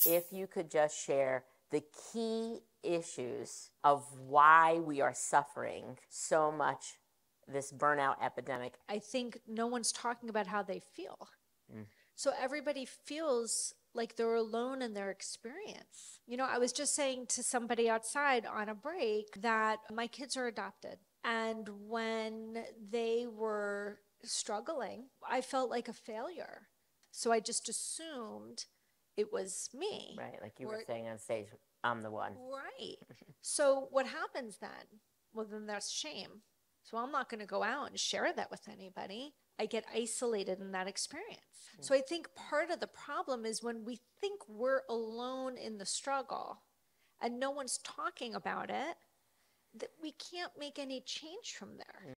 if you could just share the key issues of why we are suffering so much this burnout epidemic. I think no one's talking about how they feel. So everybody feels like they're alone in their experience. You know, I was just saying to somebody outside on a break that my kids are adopted. And when they were struggling, I felt like a failure. So I just assumed it was me. Right, like you were saying on stage, I'm the one. Right. So what happens then? Well, then that's shame. So I'm not going to go out and share that with anybody. I get isolated in that experience. So I think part of the problem is when we think we're alone in the struggle and no one's talking about it, that we can't make any change from there.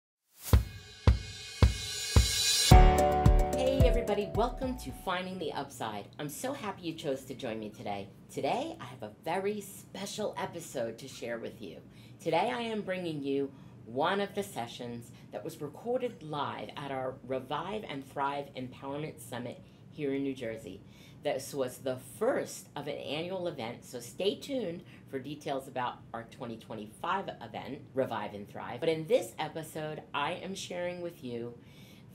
Hey everybody, welcome to Finding the Upside. I'm so happy you chose to join me today. Today I have a very special episode to share with you. Today I am bringing you one of the sessions that was recorded live at our Revive and Thrive Empowerment Summit here in New Jersey. This was the first of an annual event, so stay tuned for details about our 2025 event, Revive and Thrive. But in this episode, I am sharing with you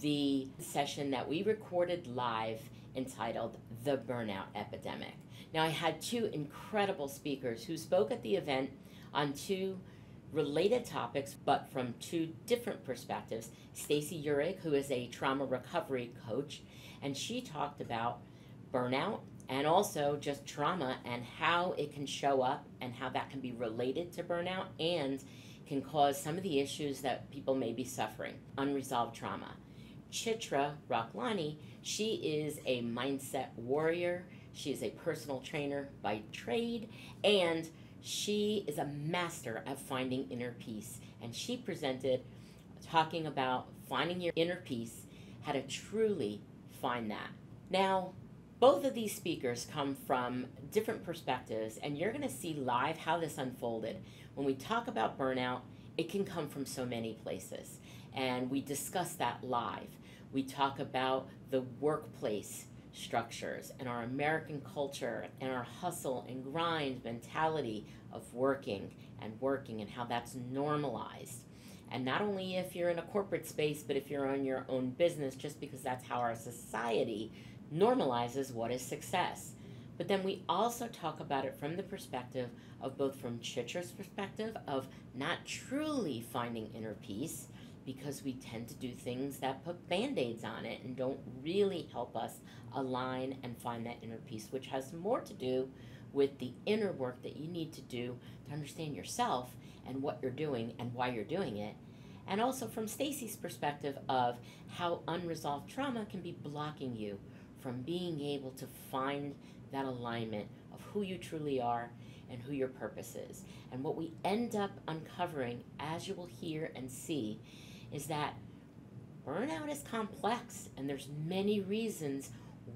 the session that we recorded live entitled The Burnout Epidemic. Now, I had two incredible speakers who spoke at the event on two related topics, but from two different perspectives. Stacey Uhrig, who is a trauma recovery coach, and she talked about burnout and also just trauma and how it can show up and how that can be related to burnout and can cause some of the issues that people may be suffering, unresolved trauma. Chitra Rochlani, she is a mindset warrior. She is a personal trainer by trade, and she is a master at finding inner peace. And she presented talking about finding your inner peace, how to truly find that. Now, both of these speakers come from different perspectives, and you're going to see live how this unfolded. When we talk about burnout, it can come from so many places, and we discuss that live. We talk about the workplace structures and our American culture and our hustle and grind mentality of working and how that's normalized. And not only if you're in a corporate space, but if you're on your own business, just because that's how our society normalizes what is success. But then we also talk about it from the perspective of both from Chitra's perspective of not truly finding inner peace, because we tend to do things that put band-aids on it and don't really help us align and find that inner peace, which has more to do with the inner work that you need to do to understand yourself and what you're doing and why you're doing it. And also from Stacey's perspective of how unresolved trauma can be blocking you from being able to find that alignment of who you truly are and who your purpose is. And what we end up uncovering, as you will hear and see, is that burnout is complex, and there's many reasons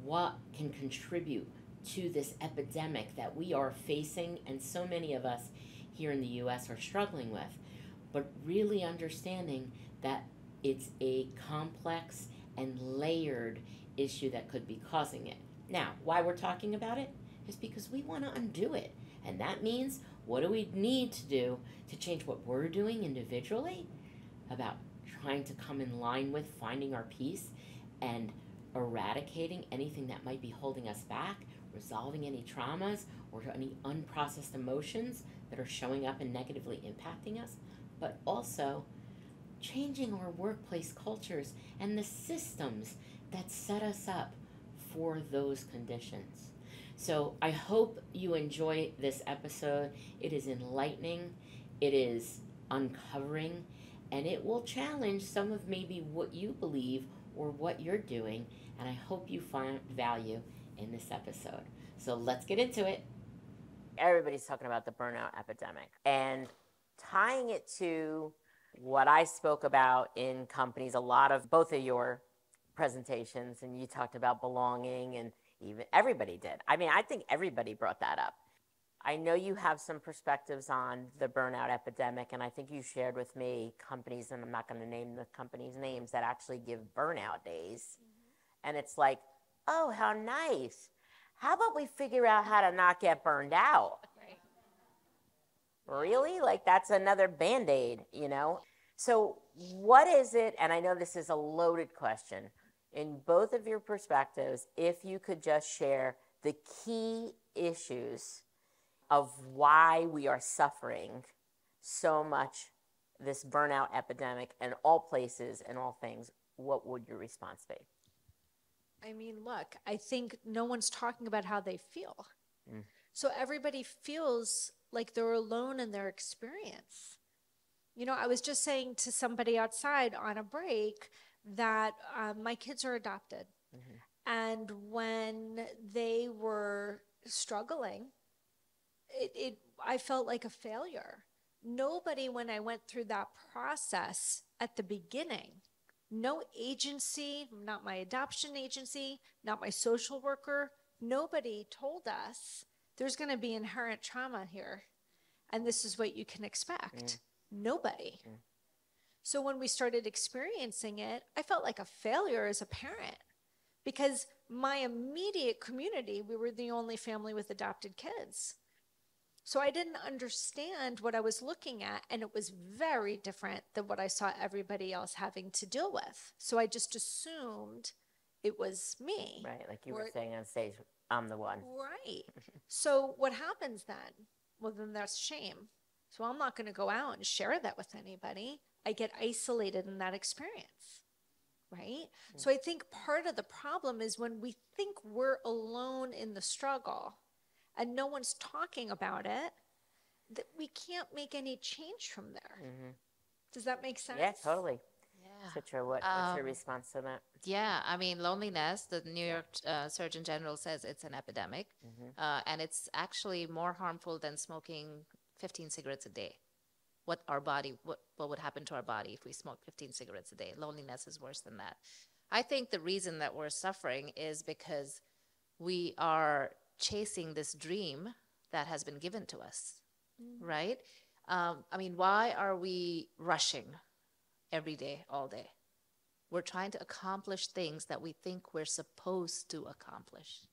what can contribute to this epidemic that we are facing and so many of us here in the U.S. are struggling with. But really understanding that it's a complex and layered issue that could be causing it. Now, why we're talking about it is because we want to undo it. And that means, what do we need to do to change what we're doing individually about trying to come in line with finding our peace and eradicating anything that might be holding us back, resolving any traumas or any unprocessed emotions that are showing up and negatively impacting us, but also changing our workplace cultures and the systems that set us up for those conditions. So I hope you enjoy this episode. It is enlightening, it is uncovering, and it will challenge some of maybe what you believe or what you're doing, and I hope you find value in this episode. So let's get into it. Everybody's talking about the burnout epidemic, and tying it to what I spoke about in companies, a lot of both of your presentations, and you talked about belonging, and even everybody did. I mean, I think everybody brought that up. I know you have some perspectives on the burnout epidemic, and I think you shared with me companies, and I'm not going to name the companies' names, that actually give burnout days. And it's like, oh, how nice. How about we figure out how to not get burned out? Right. Really? Like, that's another Band-Aid, you know? So what is it, and I know this is a loaded question, in both of your perspectives, if you could just share the key issues of why we are suffering so much this burnout epidemic in all places and all things, what would your response be? I mean, look, I think no one's talking about how they feel. So everybody feels like they're alone in their experience. You know, I was just saying to somebody outside on a break that my kids are adopted. And when they were struggling, I felt like a failure. Nobody, when I went through that process at the beginning, no agency, not my adoption agency, not my social worker, nobody told us there's going to be inherent trauma here. And this is what you can expect. Nobody. So when we started experiencing it, I felt like a failure as a parent because my immediate community, we were the only family with adopted kids. So I didn't understand what I was looking at, and it was very different than what I saw everybody else having to deal with. So I just assumed it was me. Right, like you were saying on stage, I'm the one. Right. So what happens then? Well, then that's shame. So I'm not going to go out and share that with anybody. I get isolated in that experience. Right? So I think part of the problem is when we think we're alone in the struggle and no one's talking about it, that we can't make any change from there. Does that make sense? Yeah, totally. Yeah. Chitra, what's your response to that? Yeah, I mean, loneliness, the New York Surgeon General says it's an epidemic, and it's actually more harmful than smoking 15 cigarettes a day. What would happen to our body if we smoked 15 cigarettes a day? Loneliness is worse than that. I think the reason that we're suffering is because we are chasing this dream that has been given to us, right? I mean, why are we rushing every day, all day? We're trying to accomplish things that we think we're supposed to accomplish,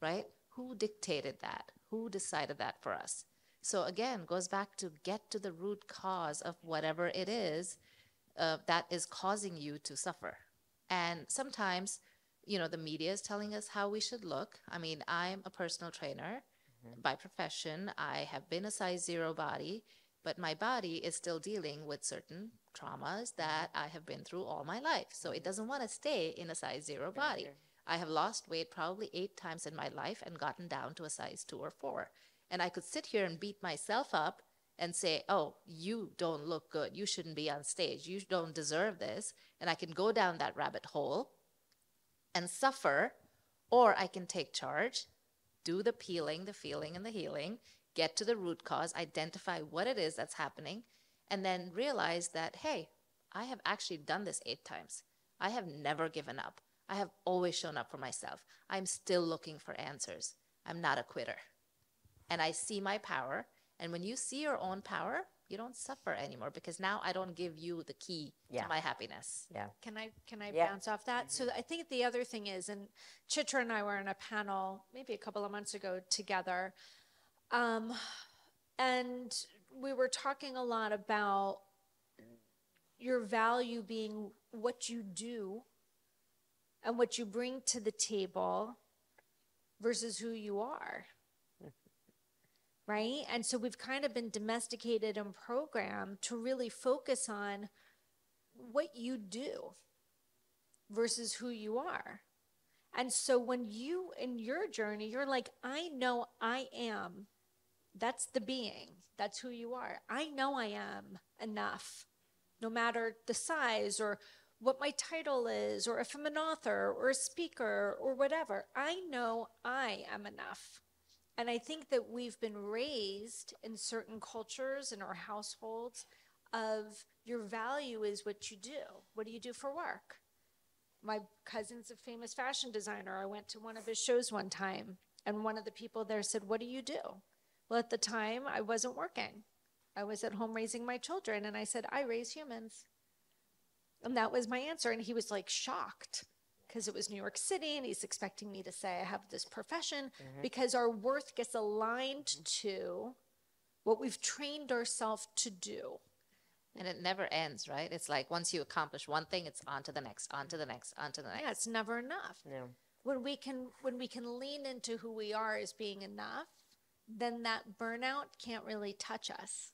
right? Who dictated that? Who decided that for us? So again, goes back to get to the root cause of whatever it is that is causing you to suffer. And sometimes, you know, the media is telling us how we should look. I mean, I'm a personal trainer by profession. I have been a size 0 body, but my body is still dealing with certain traumas that I have been through all my life. So it doesn't want to stay in a size 0 body. I have lost weight probably 8 times in my life and gotten down to a size 2 or 4. And I could sit here and beat myself up and say, oh, you don't look good. You shouldn't be on stage. You don't deserve this. And I can go down that rabbit hole and suffer, or I can take charge, do the peeling, the feeling, and the healing, get to the root cause, identify what it is that's happening, and then realize that, hey, I have actually done this 8 times. I have never given up. I have always shown up for myself. I'm still looking for answers. I'm not a quitter. And I see my power. And when you see your own power, you don't suffer anymore because now I don't give you the key to my happiness. Yeah. Can I bounce off that? So I think the other thing is, and Chitra and I were in a panel maybe a couple of months ago together, and we were talking a lot about your value being what you do and what you bring to the table versus who you are. Right? And so we've kind of been domesticated and programmed to really focus on what you do versus who you are. And so when you, in your journey, you're like, I know I am. That's the being. That's who you are. I know I am enough, no matter the size or what my title is, or if I'm an author or a speaker or whatever. I know I am enough. And I think that we've been raised in certain cultures in our households of your value is what you do. What do you do for work? My cousin's a famous fashion designer. I went to one of his shows one time, and one of the people there said, what do you do? Well, at the time, I wasn't working. I was at home raising my children, and I said, I raise humans. And that was my answer. And he was like shocked. because it was New York City and he's expecting me to say I have this profession, because our worth gets aligned to what we've trained ourselves to do. And it never ends, right? It's like once you accomplish one thing, it's on to the next, on to the next, on to the next. Yeah, it's never enough. No. When we can lean into who we are as being enough, then that burnout can't really touch us.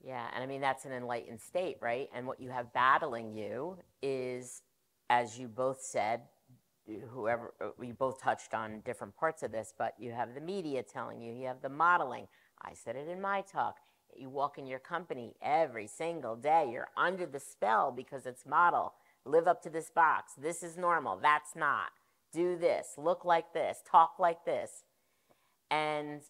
Yeah, and I mean, that's an enlightened state, right? And what you have battling you is, as you both said, whoever, we both touched on different parts of this, but you have the media telling you, you have the modeling. I said it in my talk. You walk in your company every single day, you're under the spell because it's model. Live up to this box. This is normal. That's not. Do this. Look like this. Talk like this. And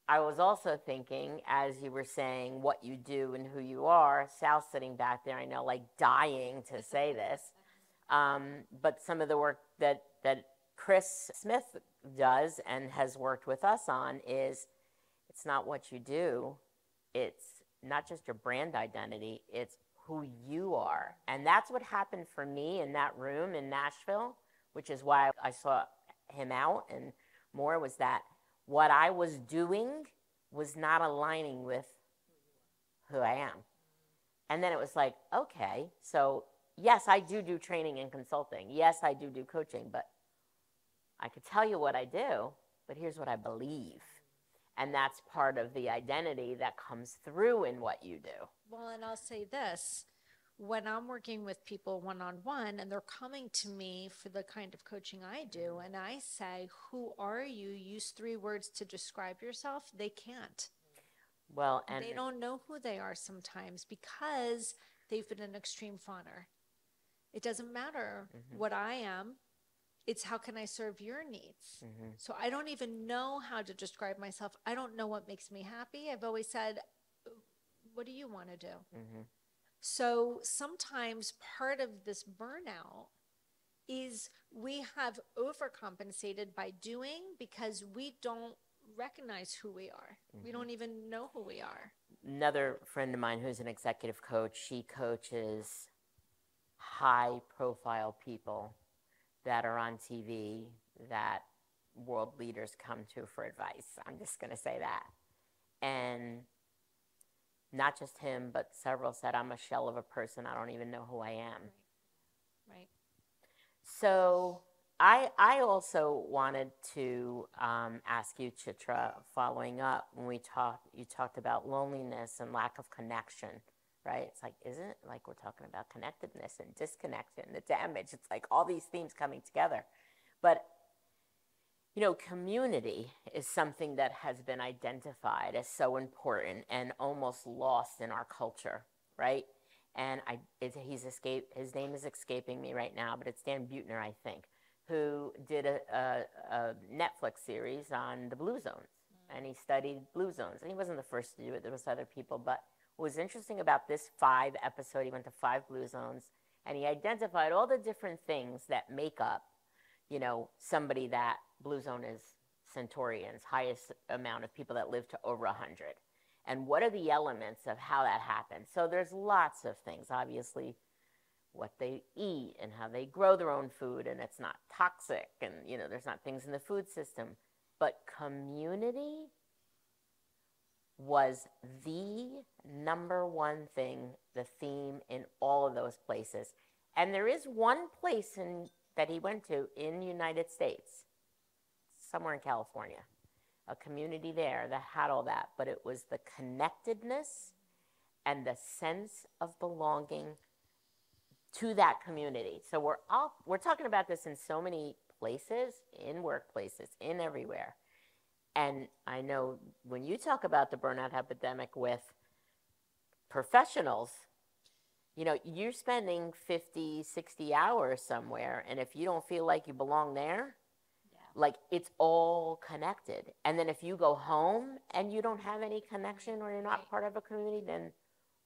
I was also thinking, as you were saying what you do and who you are, Sal's sitting back there, I know, like dying to say this, but some of the work that Chris Smith does and has worked with us on is, it's not what you do, it's not just your brand identity, it's who you are. And that's what happened for me in that room in Nashville, which is why I saw him out and more, was that what I was doing was not aligning with who I am. And then it was like, okay, so yes, I do training and consulting. Yes, I do coaching, but I could tell you what I do, but here's what I believe. And that's part of the identity that comes through in what you do. Well, and I'll say this, when I'm working with people one-on-one and they're coming to me for the kind of coaching I do, and I say, who are you? Use 3 words to describe yourself. They can't. Well, and they don't know who they are sometimes because they've been an extreme fawner. It doesn't matter what I am. It's how can I serve your needs? So I don't even know how to describe myself. I don't know what makes me happy. I've always said, what do you want to do? So sometimes part of this burnout is we have overcompensated by doing because we don't recognize who we are. We don't even know who we are. Another friend of mine who's an executive coach, she coaches high-profile people that are on TV that world leaders come to for advice. I'm just going to say that. And not just him, but several said, I'm a shell of a person. I don't even know who I am. Right. So I also wanted to ask you, Chitra, following up, when you talked about loneliness and lack of connection, right? It's like, isn't it like we're talking about connectedness and disconnection, the damage? It's like all these themes coming together. But, you know, community is something that has been identified as so important and almost lost in our culture, right? And his name is escaping me right now, but it's Dan Buettner, I think, who did a Netflix series on the blue zones. And he studied blue zones. And he wasn't the first to do it. There was other people. But what was interesting about this 5 episode, he went to 5 blue zones, and he identified all the different things that make up, you know, somebody that blue zone is Centaurians, highest amount of people that live to over 100. And what are the elements of how that happens? So there's lots of things, obviously, what they eat and how they grow their own food, and it's not toxic, and, you know, there's not things in the food system. But community was the number one thing, the theme in all of those places. And there is one place that he went to in the United States, somewhere in California, a community there that had all that, but it was the connectedness and the sense of belonging to that community. So we're talking about this in so many places, in workplaces, in everywhere. And I know when you talk about the burnout epidemic with professionals, you know, you're spending 50, 60 hours somewhere, and if you don't feel like you belong there, like, it's all connected. And then if you go home and you don't have any connection or you're not part of a community, then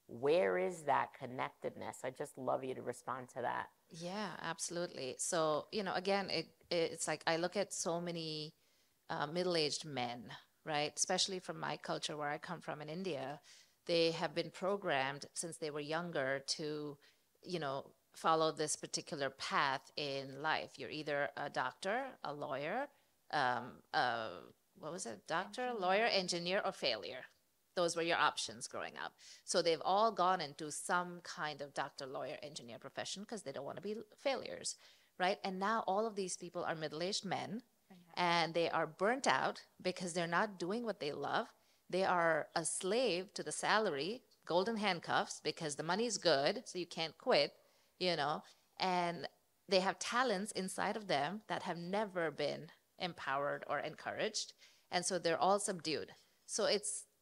where is that connectedness? I just love you to respond to that. Yeah, absolutely. So, you know, again, it's like I look at so many middle-aged men, right? Especially from my culture where I come from in India. They have been programmed since they were younger to, you know, follow this particular path in life. You're either a doctor, a lawyer, what was it? Doctor, lawyer, engineer, or failure. Those were your options growing up. So they've all gone into some kind of doctor, lawyer, engineer profession because they don't want to be failures, right? And now all of these people are middle-aged men, and they are burnt out because they're not doing what they love. They are a slave to the salary, golden handcuffs, because the money's good, so you can't quit, you know, and they have talents inside of them that have never been empowered or encouraged. And so they're all subdued. So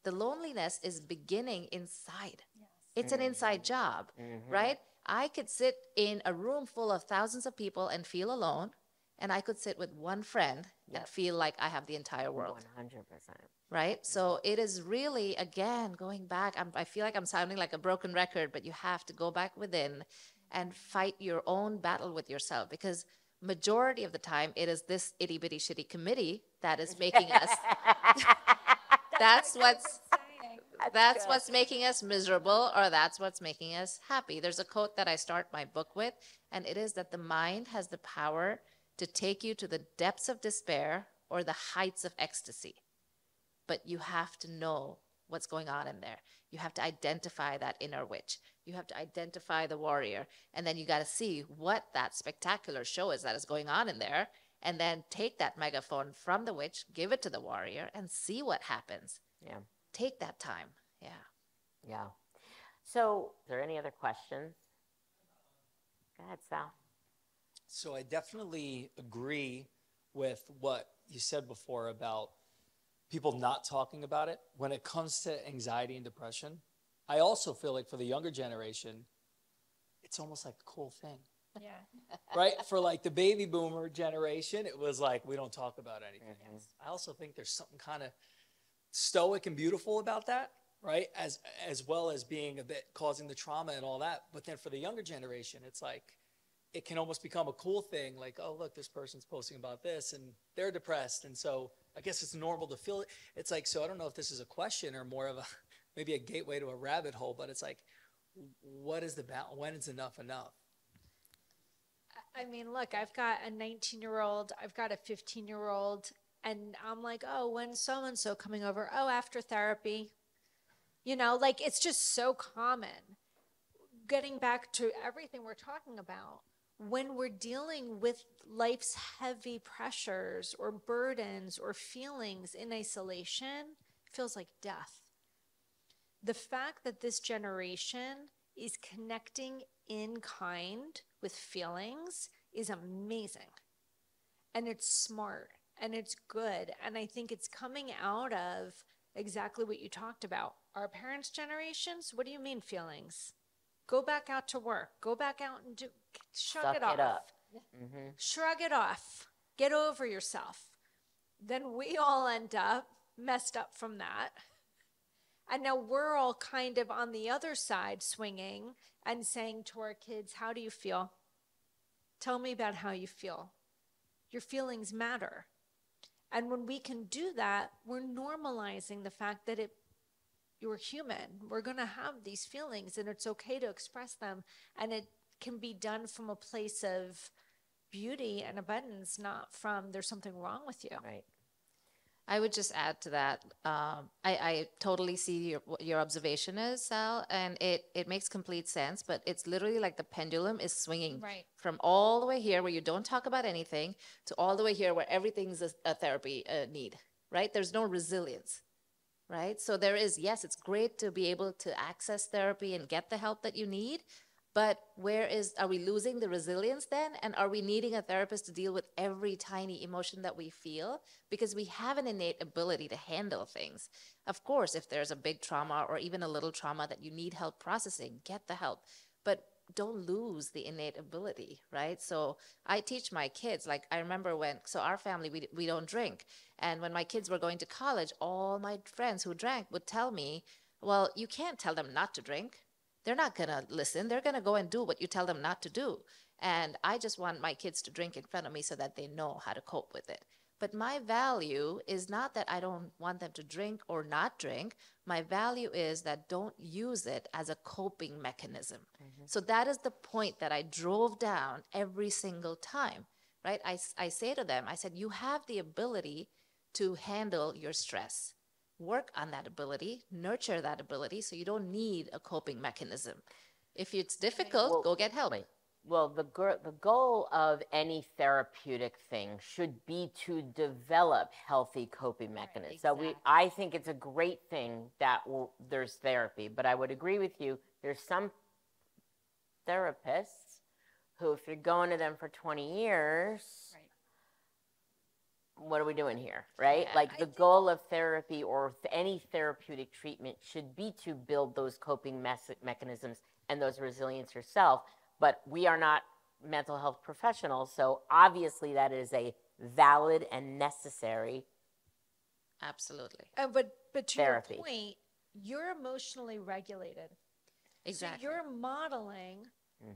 the loneliness is beginning inside. Yes. It's an inside job, right? I could sit in a room full of thousands of people and feel alone, and I could sit with one friend and feel like I have the entire world. 100%. Right? So it is really, again, going back, I feel like I'm sounding like a broken record, but you have to go back within and fight your own battle with yourself, because majority of the time it is this itty bitty shitty committee that is making us that's what's making us miserable, or that's what's making us happy. There's a quote that I start my book with, and it is that the mind has the power to take you to the depths of despair or the heights of ecstasy. But you have to know what's going on in there. You have to identify that inner witch. You have to identify the warrior. And then you got to see what that spectacular show is that is going on in there. And then take that megaphone from the witch, give it to the warrior, and see what happens. Yeah. Take that time. Yeah. Yeah. So, is there any other questions? Go ahead, Sal. So I definitely agree with what you said before about people not talking about it when it comes to anxiety and depression. I also feel like for the younger generation, it's almost like a cool thing. Yeah. Right? For like the baby boomer generation, it was like, we don't talk about anything else. I also think there's something kind of stoic and beautiful about that, right? As well as being a bit causing the trauma and all that. But then for the younger generation, it's like, it can almost become a cool thing. Like, oh, look, this person's posting about this and they're depressed. And so I guess it's normal to feel it. It's like, so I don't know if this is a question or more of a, maybe a gateway to a rabbit hole, but it's like, what is the balance? When is enough enough? I mean, look, I've got a 19-year-old, I've got a 15-year-old, and I'm like, oh, when's so-and-so coming over? Oh, after therapy. You know, like, it's just so common. Getting back to everything we're talking about, when we're dealing with life's heavy pressures or burdens or feelings in isolation, it feels like death. The fact that this generation is connecting in kind with feelings is amazing. And it's smart and it's good. And I think it's coming out of exactly what you talked about. Our parents' generations, what do you mean feelings? Go back out to work. Go back out and shrug it off. Mm-hmm. Shrug it off. Get over yourself. Then we all end up messed up from that. And now we're all kind of on the other side swinging and saying to our kids, how do you feel? Tell me about how you feel. Your feelings matter. And when we can do that, we're normalizing the fact that you're human. We're going to have these feelings and it's okay to express them. And it can be done from a place of beauty and abundance, not from there's something wrong with you. Right. I would just add to that. I totally see what your observation is, Sal, and it makes complete sense, but it's literally like the pendulum is swinging from all the way here where you don't talk about anything to all the way here where everything's a therapy need, right? There's no resilience, right? So there is, yes, it's great to be able to access therapy and get the help that you need, but are we losing the resilience then? And are we needing a therapist to deal with every tiny emotion that we feel? Because we have an innate ability to handle things. Of course, if there's a big trauma or even a little trauma that you need help processing, get the help. But don't lose the innate ability, right? So I teach my kids, like I remember so our family, we don't drink. And when my kids were going to college, all my friends who drank would tell me, well, you can't tell them not to drink. They're not going to listen. They're going to go and do what you tell them not to do. And I just want my kids to drink in front of me so that they know how to cope with it. But my value is not that I don't want them to drink or not drink. My value is that don't use it as a coping mechanism. So that is the point that I drove down every single time, right? I say to them, I said, you have the ability to handle your stress. Work on that ability, nurture that ability, so you don't need a coping mechanism. If it's difficult, go get help. Well, the goal of any therapeutic thing should be to develop healthy coping mechanisms. Exactly. So I think it's a great thing that there's therapy, but I would agree with you. There's some therapists who, if you're going to them for 20 years, what are we doing here, right? Yeah. Like the goal of therapy or any therapeutic treatment should be to build those coping mechanisms and those resilience yourself. But we are not mental health professionals, so obviously that is a valid and necessary Absolutely. But to therapy. your point, you're emotionally regulated. Exactly. So you're modeling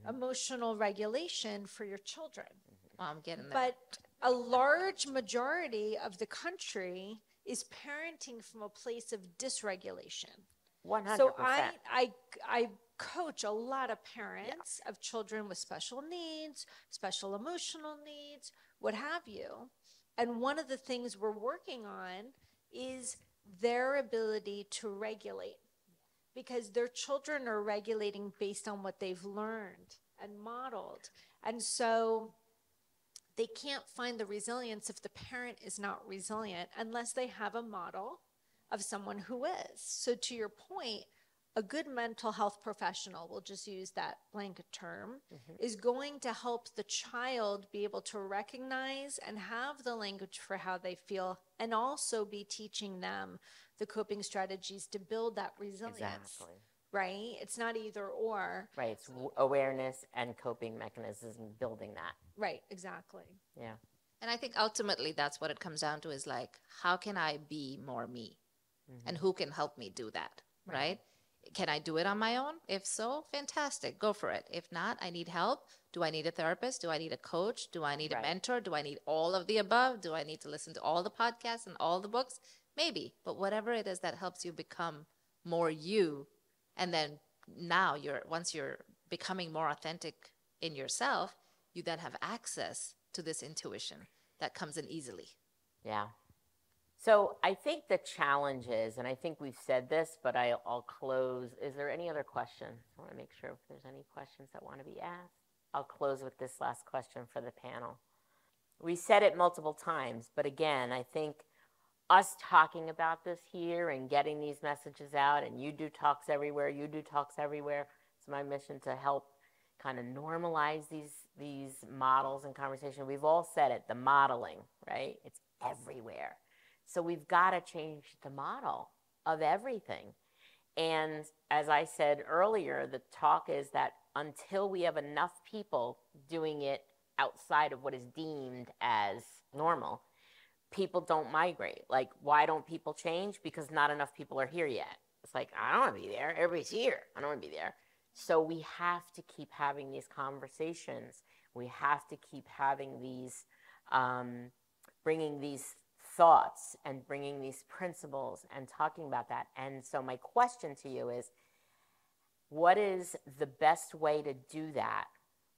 emotional regulation for your children. Well, I'm getting there. But a large majority of the country is parenting from a place of dysregulation. 100%. So I coach a lot of parents of children with special needs, special emotional needs, what have you. And one of the things we're working on is their ability to regulate, because their children are regulating based on what they've learned and modeled. And so they can't find the resilience if the parent is not resilient unless they have a model of someone who is. So to your point, a good mental health professional, we'll just use that blanket term, is going to help the child be able to recognize and have the language for how they feel, and also be teaching them the coping strategies to build that resilience. Exactly. Right? It's not either or. Right. It's awareness and coping mechanisms and building that. Right. Exactly. Yeah. And I think ultimately that's what it comes down to, is like, how can I be more me? And who can help me do that, right? Can I do it on my own? If so, fantastic, go for it. If not, I need help. Do I need a therapist? Do I need a coach? Do I need a mentor? Do I need all of the above? Do I need to listen to all the podcasts and all the books? Maybe, but whatever it is that helps you become more you, and then now once you're becoming more authentic in yourself, you then have access to this intuition that comes in easily. Yeah. So I think the challenge is, and I think we've said this, but I'll close. Is there any other questions? I want to make sure if there's any questions that want to be asked. I'll close with this last question for the panel. We said it multiple times, but again, I think us talking about this here and getting these messages out, and you do talks everywhere, it's my mission to help kind of normalize these models and conversation. We've all said it, the modeling, right? It's everywhere. So we've got to change the model of everything. And as I said earlier, the talk is that until we have enough people doing it outside of what is deemed as normal, people don't migrate. Like, why don't people change? Because not enough people are here yet. It's like, I don't want to be there. Everybody's here. I don't want to be there. So we have to keep having these conversations. We have to keep having these, bringing these thoughts and bringing these principles and talking about that. And so my question to you is, what is the best way to do that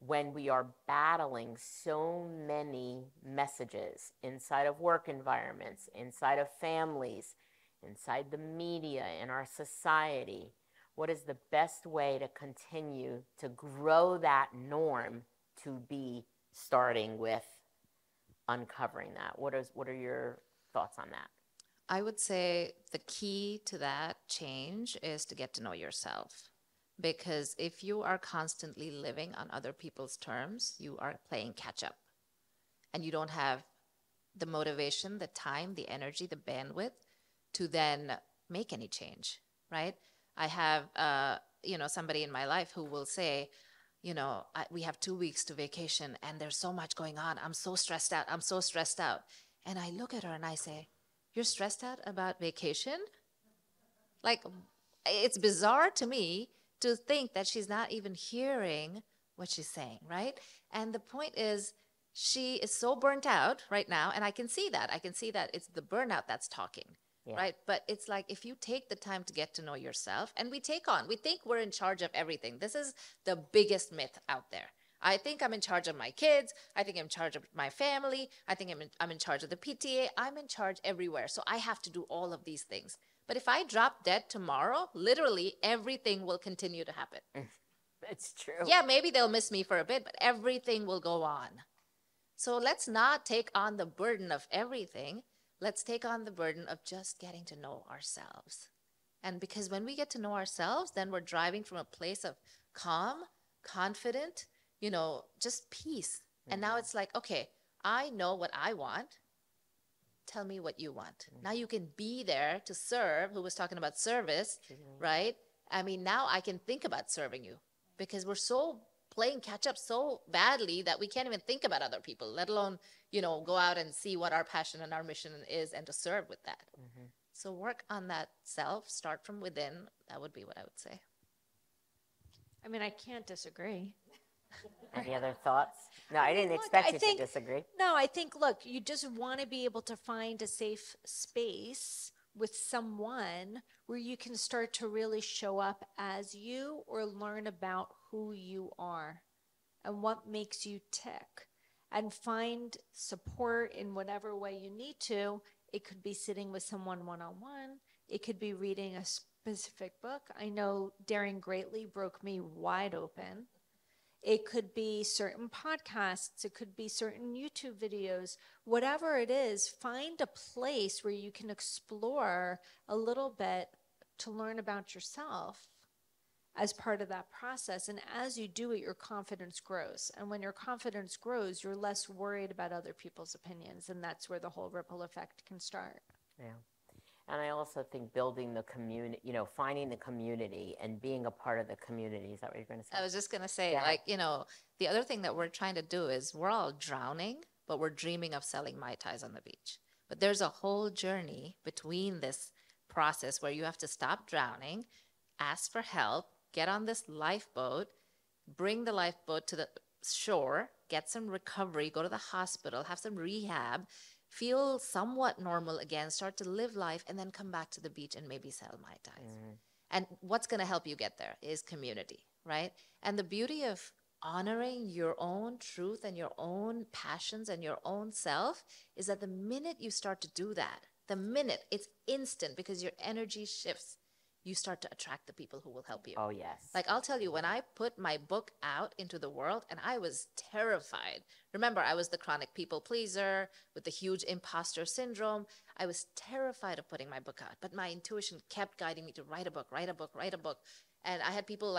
when we are battling so many messages inside of work environments, inside of families, inside the media, in our society? What is the best way to continue to grow that norm to be starting with uncovering that? What are your thoughts on that? I would say the key to that change is to get to know yourself. Because if you are constantly living on other people's terms, you are playing catch up. And you don't have the motivation, the time, the energy, the bandwidth to then make any change, right? I have, somebody in my life who will say, we have 2 weeks to vacation and there's so much going on. I'm so stressed out. And I look at her and I say, you're stressed out about vacation? Like, it's bizarre to me to think that she's not even hearing what she's saying, right? And the point is, she is so burnt out right now. And I can see that. I can see that it's the burnout that's talking. Yeah. Right. But it's like if you take the time to get to know yourself, and we think we're in charge of everything. This is the biggest myth out there. I think I'm in charge of my kids. I think I'm in charge of my family. I think I'm in charge of the PTA. I'm in charge everywhere. So I have to do all of these things. But if I drop dead tomorrow, literally everything will continue to happen. It's true. Yeah, maybe they'll miss me for a bit, but everything will go on. So let's not take on the burden of everything. Let's take on the burden of just getting to know ourselves. And because when we get to know ourselves, then we're driving from a place of calm, confident, just peace. And now it's like, okay, I know what I want. Tell me what you want. Now you can be there to serve, who was talking about service, right? I mean, now I can think about serving you because we're so playing catch up so badly that we can't even think about other people, let alone, go out and see what our passion and our mission is and to serve with that. So work on that self, start from within. That would be what I would say. I mean, I can't disagree. Any other thoughts? No, I didn't expect you to disagree. No, I think, look, you just want to be able to find a safe space with someone where you can start to really show up as you or learn about who you are and what makes you tick and find support in whatever way you need to. It could be sitting with someone one-on-one. It could be reading a specific book. I know Daring Greatly broke me wide open. It could be certain podcasts. It could be certain YouTube videos. Whatever it is, find a place where you can explore a little bit to learn about yourself as part of that process. And as you do it, your confidence grows. And when your confidence grows, you're less worried about other people's opinions. And that's where the whole ripple effect can start. Yeah. And I also think building the community, finding the community and being a part of the community. Is that what you're going to say? I was just going to say, the other thing that we're trying to do is we're all drowning, but we're dreaming of selling Mai Tais on the beach. But there's a whole journey between this process where you have to stop drowning, ask for help, get on this lifeboat, bring the lifeboat to the shore, get some recovery, go to the hospital, have some rehab, feel somewhat normal again, start to live life, and then come back to the beach and maybe sell Mai Tais. And what's going to help you get there is community, right? And the beauty of honoring your own truth and your own passions and your own self is that the minute you start to do that, it's instant because your energy shifts. You start to attract the people who will help you. Oh, yes. Like I'll tell you, when I put my book out into the world, and I was terrified. Remember, I was the chronic people pleaser with the huge imposter syndrome. I was terrified of putting my book out, but my intuition kept guiding me to write a book. And I had people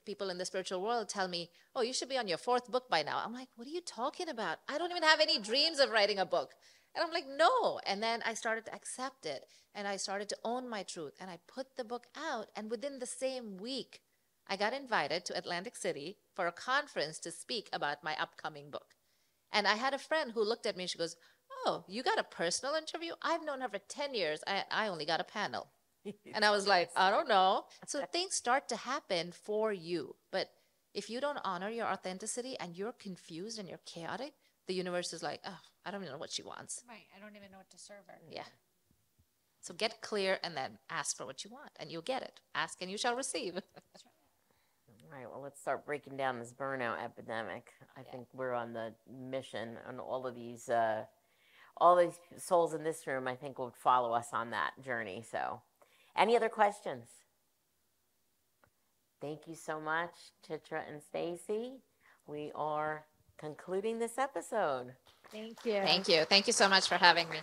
people in the spiritual world tell me, oh, you should be on your 4th book by now. I'm like, what are you talking about? I don't even have any dreams of writing a book. And I'm like, no. And then I started to accept it. And I started to own my truth. And I put the book out. And within the same week, I got invited to Atlantic City for a conference to speak about my upcoming book. And I had a friend who looked at me and she goes, oh, you got a personal interview? I've known her for 10 years. I only got a panel. And I was like, I don't know. So things start to happen for you. But if you don't honor your authenticity and you're confused and you're chaotic, the universe is like, oh, I don't even know what she wants. Right. I don't even know what to serve her. Yeah. So get clear and then ask for what you want and you'll get it. Ask and you shall receive. That's right. All right. Well, let's start breaking down this burnout epidemic. I think we're on the mission, and all these souls in this room, I think, would follow us on that journey. So, any other questions? Thank you so much, Chitra and Stacey. We are concluding this episode. Thank you. Thank you. Thank you so much for having me.